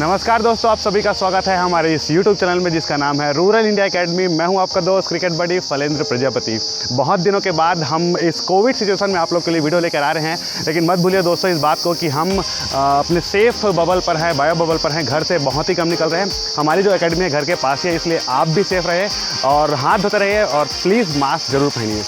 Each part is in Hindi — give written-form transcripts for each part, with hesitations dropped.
नमस्कार दोस्तों, आप सभी का स्वागत है हमारे इस YouTube चैनल में जिसका नाम है रूरल इंडिया एकेडमी। मैं हूं आपका दोस्त क्रिकेट बडी फलेंद्र प्रजापति। बहुत दिनों के बाद हम इस कोविड सिचुएशन में आप लोग के लिए वीडियो लेकर आ रहे हैं, लेकिन मत भूलिए दोस्तों इस बात को कि हम अपने सेफ बबल पर हैं, बायो बबल पर हैं। घर से बहुत ही कम निकल रहे हैं। हमारी जो एकेडमी है घर के पास ही है, इसलिए आप भी सेफ रहे और हाथ धोते रहिए और प्लीज़ मास्क ज़रूर पहनिए।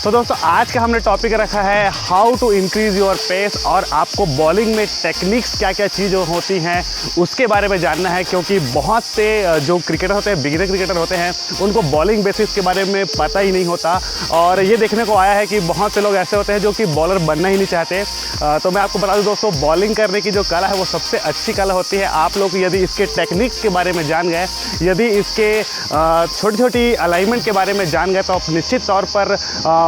तो दोस्तों आज का हमने टॉपिक रखा है how to increase your pace, और आपको बॉलिंग में टेक्निक्स क्या क्या चीज़ें होती हैं उसके बारे में जानना है, क्योंकि बहुत से जो क्रिकेटर होते हैं, बिगिनर क्रिकेटर होते हैं, उनको बॉलिंग बेसिक्स के बारे में पता ही नहीं होता। और ये देखने को आया है कि बहुत से लोग ऐसे होते हैं जो कि बॉलर बनना ही नहीं चाहते। तो मैं आपको बता दूं दोस्तों, बॉलिंग करने की जो कला है वो सबसे अच्छी कला होती है। आप लोग यदि इसके टेक्निक्स के बारे में जान गए, यदि इसके छोटी छोटी अलाइनमेंट के बारे में जान गए, तो आप निश्चित तौर पर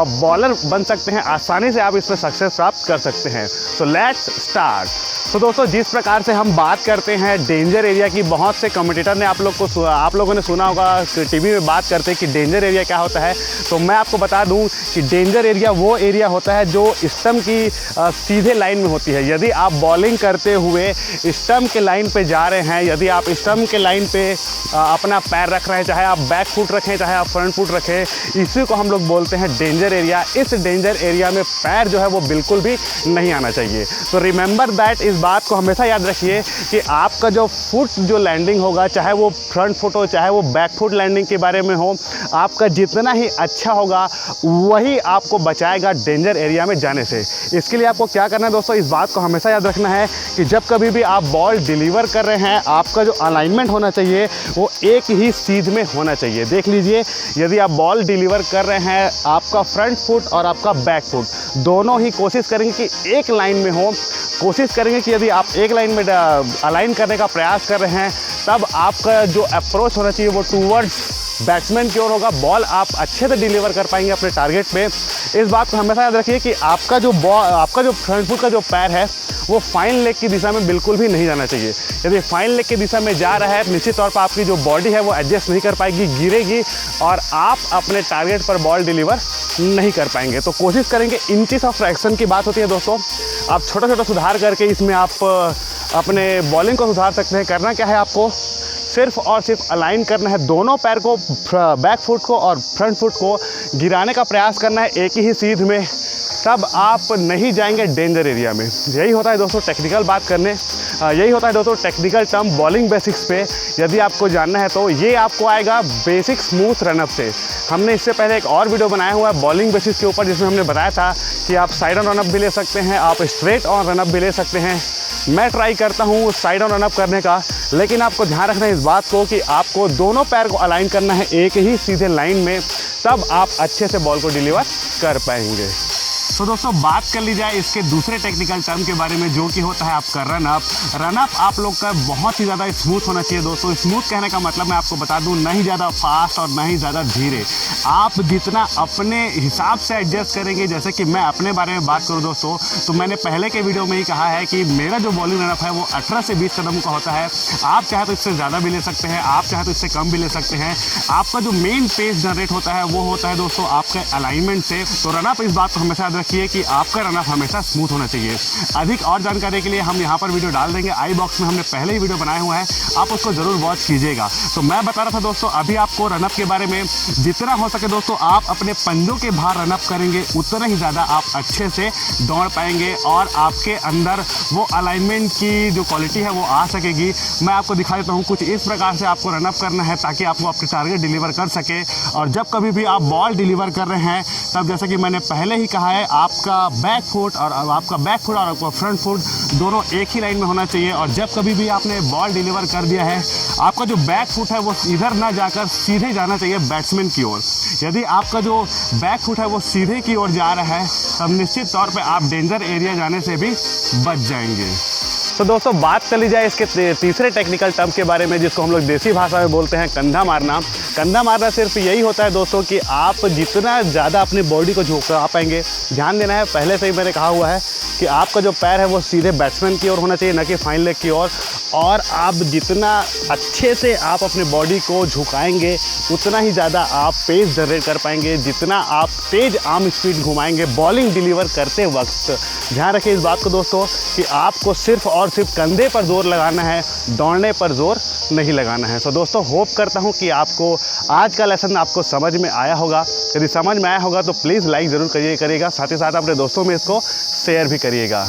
बॉलर बन सकते हैं। आसानी से आप इसमें सक्सेस प्राप्त कर सकते हैं। So let's start. तो दोस्तों जिस प्रकार से हम बात करते हैं डेंजर एरिया की, बहुत से कमेंटेटर ने आप लोगों ने सुना होगा टीवी में बात करते हैं कि डेंजर एरिया क्या होता है। तो मैं आपको बता दूं कि डेंजर एरिया वो एरिया होता है जो स्टंप की सीधे लाइन में होती है। यदि आप बॉलिंग करते हुए स्टंप के लाइन पे जा रहे हैं, यदि आप स्टंप के लाइन पे अपना पैर रख रहे हैं, चाहे आप बैक फुट रखें चाहे आप फ्रंट फुट रखें, इसी को हम लोग बोलते हैं डेंजर एरिया। इस डेंजर एरिया में पैर जो है वो बिल्कुल भी नहीं आना चाहिए। तो रिमेंबर दैट, इस बात को हमेशा याद रखिए कि आपका जो फुट जो लैंडिंग होगा, चाहे वो फ्रंट फुट हो चाहे वो बैक फुट लैंडिंग के बारे में हो, आपका जितना ही अच्छा होगा वही आपको बचाएगा डेंजर एरिया में जाने से। इसके लिए आपको क्या करना है दोस्तों, इस बात को हमेशा याद रखना है कि जब कभी भी आप बॉल डिलीवर कर रहे हैं, आपका जो अलाइनमेंट होना चाहिए वो एक ही सीध में होना चाहिए। देख लीजिए, यदि आप बॉल डिलीवर कर रहे हैं, आपका फ्रंट फुट और आपका बैक फुट दोनों ही कोशिश करेंगे कि एक लाइन में हो। कोशिश करेंगे कि यदि आप एक लाइन में अलाइन करने का प्रयास कर रहे हैं, तब आपका जो अप्रोच होना चाहिए वो टूवर्ड्स बैट्समैन की ओर होगा। बॉल आप अच्छे से डिलीवर कर पाएंगे अपने टारगेट पे। इस बात को हमेशा याद रखिए कि आपका जो फ्रंट फुट का जो पैर है वो फाइन लेग की दिशा में बिल्कुल भी नहीं जाना चाहिए। यदि फाइन लेग की दिशा में जा रहा है, निश्चित तौर पर आपकी जो बॉडी है वो एडजस्ट नहीं कर पाएगी, गिरेगी और आप अपने टारगेट पर बॉल डिलीवर नहीं कर पाएंगे। तो कोशिश करेंगे, इंचेस ऑफ फ्रैक्शन की बात होती है दोस्तों। आप छोटा छोटा सुधार करके इसमें आप अपने बॉलिंग को सुधार सकते हैं। करना क्या है, आपको सिर्फ और सिर्फ अलाइन करना है, दोनों पैर को, बैक फुट को और फ्रंट फुट को गिराने का प्रयास करना है एक ही सीध में, तब आप नहीं जाएंगे डेंजर एरिया में। यही होता है दोस्तों टेक्निकल बात करने, यही होता है दोस्तों टेक्निकल टर्म बॉलिंग बेसिक्स पे। यदि आपको जानना है तो ये आपको आएगा बेसिक स्मूथ रनअप से। हमने इससे पहले एक और वीडियो बनाया हुआ है बॉलिंग बेसिक्स के ऊपर, जिसमें हमने बताया था कि आप साइड ऑन रनअप भी ले सकते हैं, आप स्ट्रेट ऑन रनअप भी ले सकते हैं। मैं ट्राई करता हूँ साइड ऑन रनअप करने का, लेकिन आपको ध्यान रखना है इस बात को कि आपको दोनों पैर को अलाइन करना है एक ही सीधे लाइन में, तब आप अच्छे से बॉल को डिलीवर कर पाएंगे। तो दोस्तों बात कर ली जाए इसके दूसरे टेक्निकल टर्म के बारे में, जो कि होता है आपका रनअप। रनअप आप लोग का बहुत ही ज़्यादा स्मूथ होना चाहिए दोस्तों। स्मूथ कहने का मतलब मैं आपको बता दूं, ना ही ज़्यादा फास्ट और ना ही ज़्यादा धीरे। आप जितना अपने हिसाब से एडजस्ट करेंगे, जैसे कि मैं अपने बारे में बात करूं दोस्तों, तो मैंने पहले के वीडियो में ही कहा है कि मेरा जो बॉलिंग रनअप है वो 18 से 20 कदम का होता है। आप चाहे तो इससे ज़्यादा भी ले सकते हैं, आप चाहे तो इससे कम भी ले सकते हैं। आपका जो मेन पेस जनरेट होता है वो होता है दोस्तों आपके अलाइनमेंट से। तो रनअप, इस बात को हमेशा याद रखिए कि आपका रनअप हमेशा स्मूथ होना चाहिए। अधिक और जानकारी के लिए हम यहाँ पर वीडियो डाल देंगे, आई बॉक्स में हमने पहले ही वीडियो बनाया हुआ है, आप उसको जरूर वॉच कीजिएगा। तो मैं बता रहा था दोस्तों अभी आपको रनअप के बारे में, जितना हो सके दोस्तों आप अपने पंजों के बाहर रनअप करेंगे, उतना ही ज़्यादा आप अच्छे से दौड़ पाएंगे और आपके अंदर वो अलाइनमेंट की जो क्वालिटी है वो आ सकेगी। मैं आपको दिखा देता हूँ कुछ इस प्रकार से आपको रनअप करना है ताकि आपको अपने टारगेट डिलीवर कर सके। और जब कभी भी आप बॉल डिलीवर कर रहे हैं, तब जैसा कि मैंने पहले ही कहा है, आपका बैक फुट और आपका फ्रंट फुट दोनों एक ही लाइन में होना चाहिए। और जब कभी भी आपने बॉल डिलीवर कर दिया है, आपका जो बैक फुट है वो इधर ना जाकर सीधे जाना चाहिए बैट्समैन की ओर। यदि आपका जो बैक फुट है वो सीधे की ओर जा रहा है, तब निश्चित तौर पे आप डेंजर एरिया जाने से भी बच जाएंगे। तो दोस्तों बात कर ली जाए इसके तीसरे टेक्निकल टर्म के बारे में, जिसको हम लोग देसी भाषा में बोलते हैं कंधा मारना। कंधा मारना सिर्फ यही होता है दोस्तों कि आप जितना ज़्यादा अपनी बॉडी को झुका पाएंगे, ध्यान देना है, पहले से ही मैंने कहा हुआ है कि आपका जो पैर है वो सीधे बैट्समैन की ओर होना चाहिए, न कि फाइन लेग की ओर। और आप जितना अच्छे से आप अपनी बॉडी को झुकाएंगे, उतना ही ज़्यादा आप पेस जनरेट कर पाएंगे। जितना आप तेज़ आर्म स्पीड घुमाएंगे बॉलिंग डिलीवर करते वक्त, ध्यान रखें इस बात को दोस्तों कि आपको सिर्फ और सिर्फ कंधे पर जोर लगाना है, दौड़ने पर जोर नहीं लगाना है। सो दोस्तों, होप करता हूँ कि आपको आज का लेसन आपको समझ में आया होगा। यदि समझ में आया होगा तो प्लीज़ लाइक ज़रूर करिएगा, साथ ही साथ अपने दोस्तों में इसको शेयर भी करिएगा।